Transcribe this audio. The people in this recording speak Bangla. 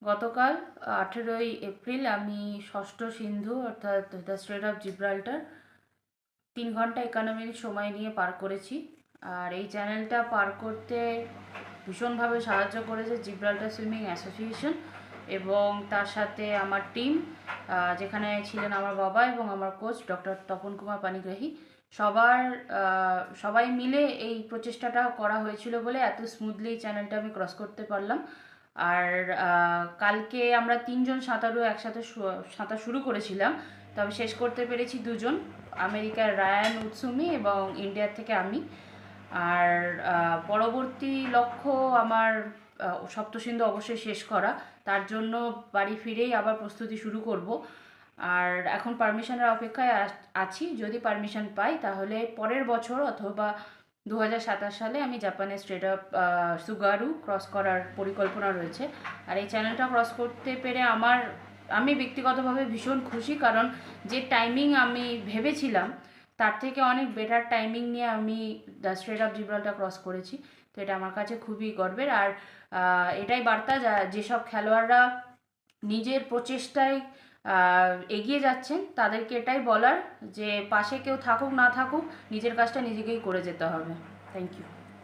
গতকাল 18ই এপ্রিল আমি ষষ্ঠ সিন্ধু অর্থাৎ দ্য স্ট্রেট অফ জিব্রাল্টার 3 ঘন্টা 51 মিনিট সময় নিয়ে পার করেছি। আর এই চ্যানেলটা পার করতে ভীষণভাবে সাহায্য করেছে জিব্রাল্টার সুইমিং অ্যাসোসিয়েশন এবং তার সাথে আমার টিম, যেখানে ছিলেন আমার বাবা এবং আমার কোচ ডক্টর তপন কুমার পানিগ্রাহী। সবাই মিলে এই প্রচেষ্টাটা করা হয়েছিল বলে এত স্মুথলি চ্যানেলটা আমি ক্রস করতে পারলাম। আর কালকে আমরা 3জন সাঁতারু একসাথে সাঁতার শুরু করেছিলাম, তবে শেষ করতে পেরেছি 2জন, আমেরিকার রায়ান উৎসুমি এবং ইন্ডিয়ার থেকে আমি। আর পরবর্তী লক্ষ্য আমার সপ্তসিন্ধু অবশ্যই শেষ করা, তার জন্য বাড়ি ফিরেই আবার প্রস্তুতি শুরু করব। আর এখন পারমিশনের অপেক্ষায় আছি। যদি পারমিশন পাই তাহলে পরের বছর অথবা 2027 সালে আমি জাপানের স্ট্রেট অফ সুগারু ক্রস করার পরিকল্পনা রয়েছে। আর এই চ্যানেলটা ক্রস করতে পেরে আমি ব্যক্তিগতভাবে ভীষণ খুশি, কারণ যে টাইমিং আমি ভেবেছিলাম তার থেকে অনেক বেটার টাইমিং নিয়ে আমি the strait of Gibraltar cross করেছি। তো এটা আমার কাছে খুবই গর্বের। আর এটাই বার্তা যেসব খেলোয়াড়রা নিজের প্রচেষ্টায় এগিয়ে যাচ্ছেন তাদেরকে এটাই বলার যে পাশে কেউ থাকুক না থাকুক, নিজের কাজটা নিজেকেই করে যেতে হবে। Thank you.